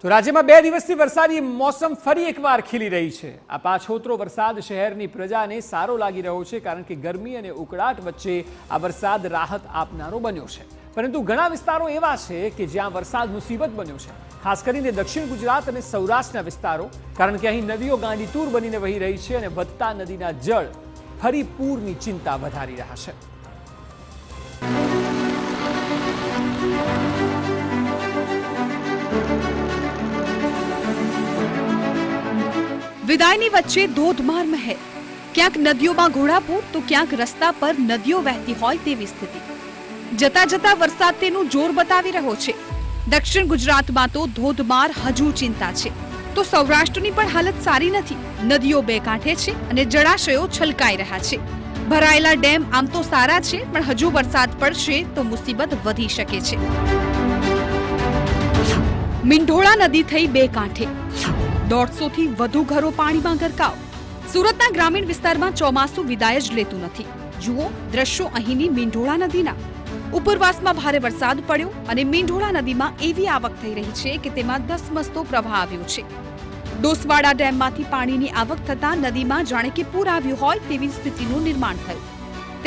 તો રાજ્યમાં 2 દિવસથી વરસાદી મોસમ ફરી એકવાર ખીલી રહી છે। આ પાછોતરો વરસાદ શહેરની પ્રજાને સારો લાગી રહ્યો છે, કારણ કે ગરમી અને ઉકળાટ વચ્ચે આ વરસાદ રાહત આપનારો બન્યો છે। પરંતુ ઘણા વિસ્તારો એવા છે કે જ્યાં વરસાદ મુસીબત બન્યો છે, ખાસ કરીને દક્ષિણ ગુજરાત અને સૌરાષ્ટ્રના વિસ્તારો, કારણ કે અહીં નદીઓ ગાંડીતુર બનીને વહી રહી છે અને વધતા નદીના જળ ફરી પૂરની ચિંતા વધારી રહ્યા છે। વિદાયની વચ્ચે ધોધમાર મહેર, ક્યાંક નદીઓમાં ઘોડાપૂર તો ક્યાંક રસ્તા પર નદીઓ વહેતી હોય તેવી સ્થિતિ। જતા જતા વરસાદ તેનું જોર બતાવી રહ્યો છે। દક્ષિણ ગુજરાતમાં તો ધોધમાર હજુ ચિંતા છે, તો સૌરાષ્ટ્રની પણ હાલત સારી નથી। નદીઓ બે કાંઠે છે અને જળાશયો છલકાઈ રહ્યા છે। ભરાયેલા ડેમ આમ તો સારા છે, પણ હજુ વરસાદ પડશે તો મુસીબત વધી શકે છે। મીંઢોળા નદી થઈ બે કાંઠે, 150 થી વધુ ઘરો પાણીમાં ગરકાવ। સુરતના ગ્રામીણ વિસ્તારમાં ચોમાસું વિદાય જ લેતું નથી। જુઓ દ્રશ્યો અહીંની મીંઢોળા નદીના। ઉપરવાસમાં ભારે વરસાદ પડ્યો અને મીંઢોળા નદીમાં એવી આવક થઈ રહી છે કે તેમાં ધસમસતો પ્રવાહ આવ્યો છે। ડોસવાડા ડેમમાંથી પાણીની આવક થતાં નદીમાં જાણે કે પૂર આવ્યું હોય તેવી સ્થિતિનું નિર્માણ થયું।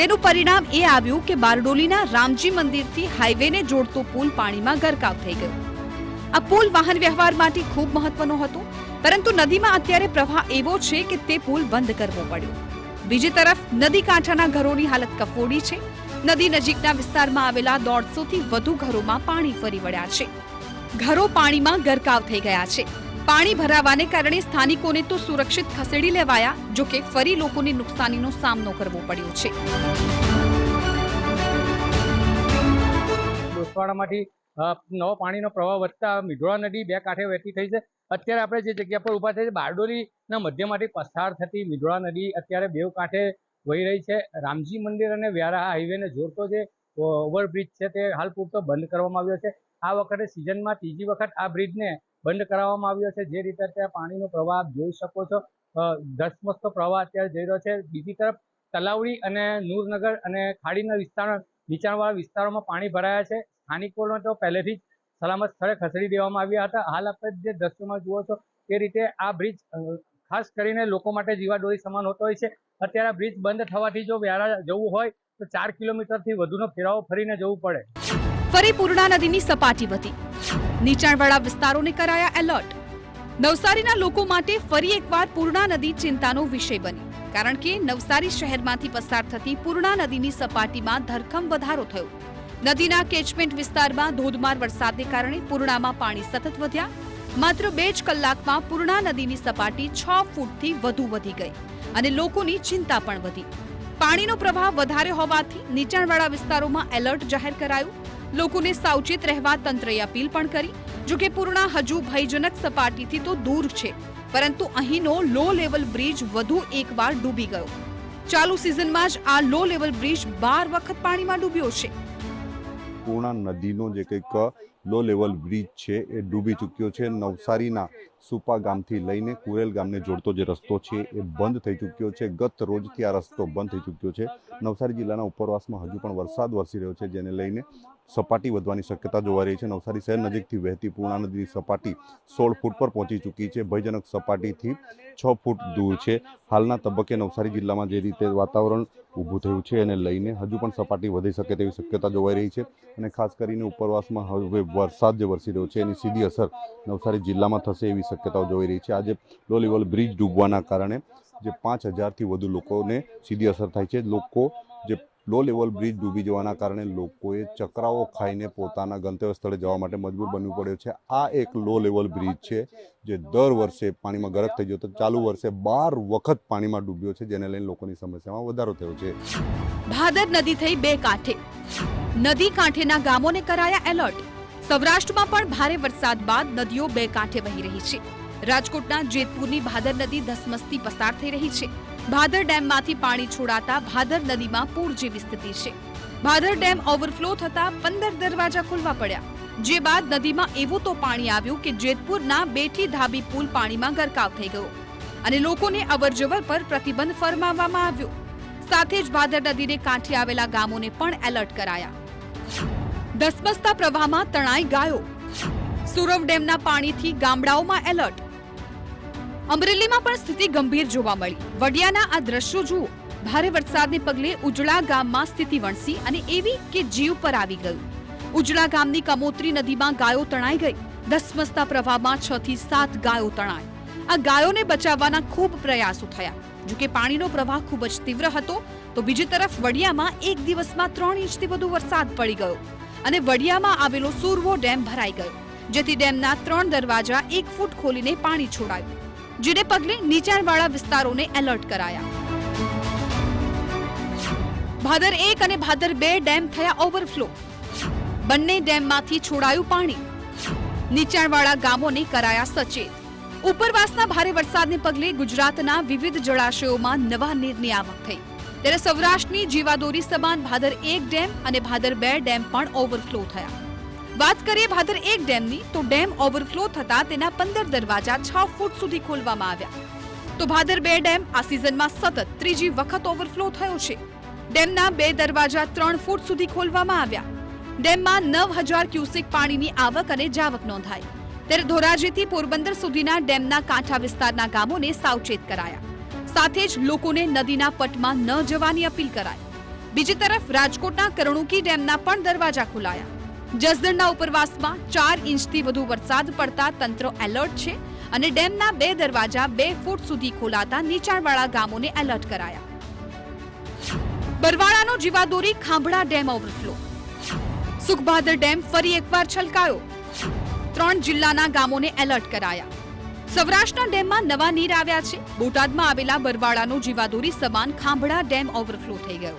તેનું પરિણામ એ આવ્યું કે બારડોલીના રામજી મંદિરથી હાઈવેને જોડતો પુલ પાણીમાં ગરકાવ થઈ ગયો। આ પુલ વાહન વ્યવહાર માટે ખૂબ મહત્વનો હતો, પરંતુ નદીમાં અત્યારે પ્રવાહ એવો છે કે તે પુલ બંધ કરવો પડ્યો। બીજી તરફ નદી કાંઠાના ઘરોની હાલત કફોડી છે। નદી નજીકના વિસ્તારમાં આવેલા 150 થી વધુ ઘરોમાં પાણી ફરી વળ્યા છે। ઘરો પાણીમાં ગરકાવ થઈ ગયા છે। પાણી ભરાવાને કારણે સ્થાનિકોને તો સુરક્ષિત ખસેડી લેવાયા, જો કે ફરી લોકોને નુકસાનીનો સામનો કરવો પડ્યો છે। ડોસવાડામાંથી નવો પાણીનો પ્રવાહ વધતા મીંઢોળા નદી બે કાંઠે વહેતી થઈ છે। અત્યારે આપણે જે જગ્યા પર ઊભા છે, બારડોલીના મધ્યમાંથી પસાર થતી મીંઢોળા નદી અત્યારે બે કાંઠે વહી રહી છે। રામજી મંદિર અને વ્યારા હાઈવેને જોડતો જે ઓવરબ્રિજ છે તે હાલ પૂરતો બંધ કરવામાં આવ્યો છે। આ વખતે સિઝનમાં ત્રીજી વખત આ બ્રિજને બંધ કરાવવામાં આવ્યો છે। જે રીતે અત્યારે પાણીનો પ્રવાહ આપ જોઈ શકો છો, ધસમસતો પ્રવાહ અત્યારે જઈ રહ્યો છે। બીજી તરફ તલાવડી અને નૂરનગર અને ખાડીના નીચાણવાળા વિસ્તારોમાં પાણી ભરાયા છે। સ્થાનિકોને તો પહેલેથી જ સલામત સ્થળે ખસેડી દેવામાં આવ્યા હતા। હાલ આપણે જે દ્રશ્યોમાં જુઓ છો તે રીતે આ બ્રિજ ખાસ કરીને લોકો માટે જીવાદોરી સમાન હોતો હોય છે। અત્યારે બ્રિજ બંધ થવાથી જો વ્યારા જવું હોય તો 4 કિલોમીટરથી વધુનો ફેરાવો ફરીને જવું પડે। ફરી પૂર્ણા નદીની સપાટી વધી, નીચાણવાળા વિસ્તારોને કરાયા એલર્ટ। નવસારીના લોકો માટે ફરી એકવાર પૂર્ણા નદી ચિંતાનો વિષય બની, કારણ કે નવસારી શહેરમાંથી પસાર થતી પૂર્ણા નદીની સપાટીમાં ધરખમ વધારો થયો। નદીના કેચમેન્ટ વિસ્તારમાં ધોધમાર વરસાદને કારણે પૂર્ણામાં પાણી સતત વધ્યા। માત્ર 2 જ કલાકમાં પૂર્ણા નદીની સપાટી 6 ફૂટથી વધુ વધી ગઈ અને લોકોની ચિંતા પણ વધી। પાણીનો પ્રવાહ વધારે હોવાથી નીચાણવાળા વિસ્તારોમાં એલર્ટ જાહેર કરાયું। લોકોને સાવચેત રહેવા તંત્રએ અપીલ પણ કરી। જો કે પૂર્ણા હજુ ભયજનક સપાટીથી તો દૂર છે, પરંતુ અહીંનો લો લેવલ બ્રિજ વધુ એકવાર ડૂબી ગયો। ચાલુ સિઝનમાં જ આ લો લેવલ બ્રિજ 12 વખત પાણીમાં ડૂબ્યો છે। પૂર્ણા નદીનો જે કંઈક લો લેવલ બ્રિજ છે એ ડૂબી ચૂક્યો છે। નવસારીના સુપા ગામથી લઈને કુરેલ ગામને જોડતો જે રસ્તો છે એ બંધ થઈ ચૂક્યો છે। ગત રોજથી આ રસ્તો બંધ થઈ ચૂક્યો છે। નવસારી જિલ્લાના ઉપરવાસમાં હજુ પણ વરસાદ વરસી રહ્યો છે, જેને લઈને સપાટી વધવાની શક્યતા જોવા રહી છે। નવસારી શહેર નજીકથી વહેતી પૂર્ણા નદીની સપાટી 16 ફૂટ પર પહોંચી ચૂકી છે। ભયજનક સપાટીથી 6 ફૂટ દૂર છે। હાલના તબક્કે નવસારી જિલ્લામાં જે રીતે વાતાવરણ ઊભું થયું છે એને લઈને હજુ પણ સપાટી વધી શકે તેવી શક્યતા જોવાઈ રહી છે। અને ખાસ કરીને ઉપરવાસમાં હવે વરસાદ જે વરસી રહ્યો છે એની સીધી અસર નવસારી જિલ્લામાં થશે એવી શક્યતાઓ જોઈ રહી છે। આજે લો લેવલ બ્રિજ ડૂબવાના કારણે જે 5000થી વધુ લોકોને સીધી અસર થાય છે। લોકો જે લો લેવલ બ્રિજ ડૂબી જવાના કારણે લોકોએ ચક્રાઓ ખાઈને પોતાના ગંતવ્ય સ્થળે જવા માટે મજબૂર બનવું પડ્યું છે। આ એક લો લેવલ બ્રિજ છે જે દર વર્ષે પાણીમાં ગરક થઈ ગયો હતો। ચાલુ વર્ષે 12 વખત પાણીમાં ડૂબ્યો છે, જેને લઈને લોકોની સમસ્યામાં વધારો થયો છે। ભાદર નદી થઈ બે કાંઠે, નદી કાંઠેના ગામોને કરાયા એલર્ટ। સૌરાષ્ટ્રમાં પણ ભારે વરસાદ બાદ નદીઓ બે કાંઠે વહી રહી છે। રાજકોટના જેતપુરની ભાદર નદી ધસમસતી પસાર થઈ રહી છે। ભાદર ડેમમાંથી પાણી છોડાતા ભાદર નદીમાં પૂર જેવી સ્થિતિ છે। ભાદર ડેમ ઓવરફ્લો થતા 15 દરવાજા ખોલવા પડ્યા, જે બાદ નદીમાં એવું તો પાણી આવ્યું કે જેતપુરના બેઠી ધાબી પુલ પાણીમાં ગરકાવ થઈ ગયો અને લોકોને અવરજવર પર પ્રતિબંધ ફરમાવવામાં આવ્યો। સાથે જ ભાદર નદીને કાંઠે આવેલા ગામોને પણ એલર્ટ કરાયા। ધસમસતા પ્રવાહમાં તણાઈ ગાયો। સુરવ ડેમના પાણીથી ગામડાઓમાં એલર્ટ. અમરેલીમાં પણ સ્થિતિ ગંભીર જોવા મળી. વડિયાના આ દ્રશ્યો જુઓ. ભારે વરસાદને પગલે ઉજળા ગામમાં સ્થિતિ વણસી અને એવી કે જીવ પર આવી ગયું. ઉજળા ગામની કમોત્રી નદીમાં ગાયો તણાઈ ગઈ. ધસમસતા પ્રવાહમાં 6 થી 7 ગાયો તણાઈ. આ ગાયોને બચાવવાના ખૂબ પ્રયાસો થયા. જોકે પાણીનો પ્રવાહ ખૂબ જ તીવ્ર હતો તો બીજી તરફ વડિયામાં એક દિવસમાં 3 ઇંચથી વધુ વરસાદ પડી ગયો અને વડિયામાં આવેલો સુરવો ડેમ ભરાઈ ગયો, જેથી ડેમના 3 દરવાજા 1 ફૂટ ખોલીને પાણી છોડાયું, જેને પગલે નીચાણવાળા વિસ્તારોને એલર્ટ કરાયા. ભાદર 1 અને ભાદર 2 ડેમ થયા ઓવરફ્લો. બંને ડેમમાંથી છોડાયું પાણી. નીચાણવાળા ગામોને કરાયા સચેત. ઉપરવાસના ભારે વરસાદને પગલે ગુજરાતના વિવિધ જળાશયોમાં નવા નીરની આવક થઈ. ત્યારે સૌરાષ્ટ્રની જીવાદોરી સમાન ભાદર 1 ડેમ અને ભાદર 2 ડેમ પણ ઓવરફ્લો થયા. વાત કરીએ ભાદર 1 ડેમની તો ડેમ ઓવરફ્લો થતા તેના 15 દરવાજા 6 ફૂટ સુધી ખોલવામાં આવ્યા. તો ભાદર 2 ડેમ આ સિઝનમાં સતત ત્રીજી વખત ઓવરફ્લો થયો છે. ડેમના 2 દરવાજા 3 ફૂટ સુધી ખોલવામાં આવ્યા. ડેમમાં 9000 ક્યુસેક પાણીની આવક અને જાવક નોંધાઈ. ત્યારે ધોરાજીથી પોરબંદર સુધીના ડેમના કાંઠા વિસ્તારના ગામોને સાવચેત કરાયા. સાથે જ લોકોને નદીના પટમાં ન જવાની અપીલ કરાઈ. બીજી તરફ રાજકોટના કરણુકી ડેમના પણ દરવાજા ખોલાયા. જસદણના ઉપરવાસમાં 4 ઇંચથી વધુ વરસાદ પડતા તંત્ર એલર્ટ છે અને ડેમના 2 દરવાજા 2 ફૂટ સુધી ખોલાતા નીચાણવાળા ગામોને એલર્ટ કરાયા. બરવાળાનો જીવાદોરી Khambhada dam overflow. Sukhbhadar dam ફરી એકવાર છલકાયો. 3 જિલ્લાના ગામોને એલર્ટ કરાયા. સૌરાષ્ટ્રના ડેમમાં નવા નીર આવ્યા છે. બોટાદમાં આવેલા બરવાળાનો જીવાદોરી સમાન ખાંભડા ડેમ ઓવરફ્લો થઈ ગયો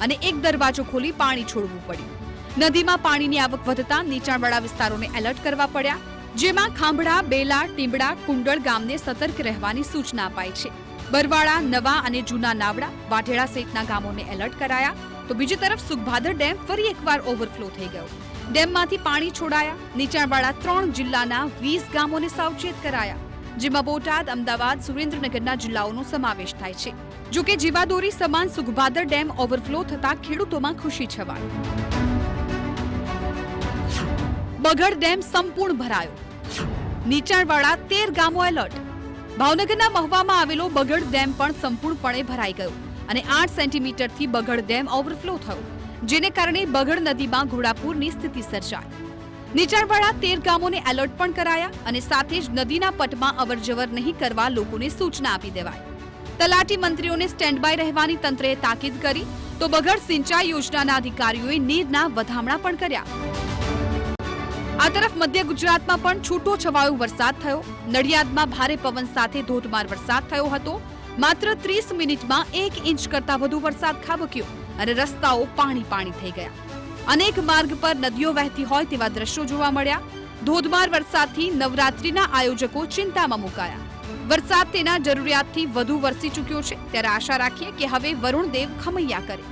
અને એક દરવાજો ખોલી પાણી છોડવું પડ્યું. નદીમાં પાણીની આવક વધતા નીચાણવાળા વિસ્તારોને એલર્ટ કરવા પડ્યા, જેમાં ખાંભડા, બેલા, ટીંબડા, કુંડળ ગામને સતર્ક રહેવાની સૂચના અપાઈ છે. બરવાળા, નવા અને જૂના નાવડા, વાઢેડા સહિતના ગામોને એલર્ટ કરાયા. તો બીજી તરફ સુખભાદર ડેમ ફરી એકવાર ઓવરફ્લો થઈ ગયો. ડેમમાંથી પાણી છોડાયા. નીચાણવાળા 3 જિલ્લાના 20 ગામોને સાવચેત કરાયા, જેમાં બોટાદ, અમદાવાદ, સુરેન્દ્રનગરના જિલ્લાઓનો સમાવેશ થાય છે. જોકે જીવાદોરી સમાન સુખભાદર ડેમ ઓવરફ્લો થતા ખેડૂતોમાં ખુશી છવાઈ. બગડ ડેમ સંપૂર્ણ ભરાયો. નીચાણવાળા 13 ગામો એલર્ટ. ભાવનગરના મહવામાં આવેલો બગડ ડેમ પણ સંપૂર્ણપણે ભરાઈ ગયો અને 8 સેન્ટીમીટરથી બગડ ડેમ ઓવરફ્લો થયો, જેને કારણે બગડ નદીમાં ઘોડાપૂરની સ્થિતિ સર્જાઈ. નીચાણવાળા 13 ગામોને એલર્ટ પણ કરાયા અને સાથે જ નદીના પટમાં અવરજવર નહીં કરવા લોકોને સૂચના આપી દેવાઈ. તલાટી મંત્રીઓને સ્ટેન્ડ બાય રહેવાની તંત્રએ તાકીદ કરી તો બગડ સિંચાઈ યોજનાના અધિકારીઓએ નીરના વધામણા પણ કર્યા. આ તરફ મધ્ય ગુજરાતમાં પણ છૂટો છવાયો વરસાદ થયો. નડિયાદમાં ભારે પવન સાથે ધોધમાર વરસાદ થયો હતો. માત્ર 30 મિનિટમાં 1 ઇંચ કરતા વધુ વરસાદ ખાબક્યો અને રસ્તાઓ પાણી થઈ ગયા. અનેક માર્ગ પર નદીઓ વહેતી હોય તેવા દ્રશ્યો જોવા મળ્યા. ધોધમાર વરસાદથી નવરાત્રીના આયોજકો ચિંતામાં મુકાયા. વરસાદ તેના જરૂરિયાતથી વધુ વરસી ચૂક્યો છે, ત્યારે આશા રાખીએ કે હવે વરુણદેવ ખમૈયા કરે.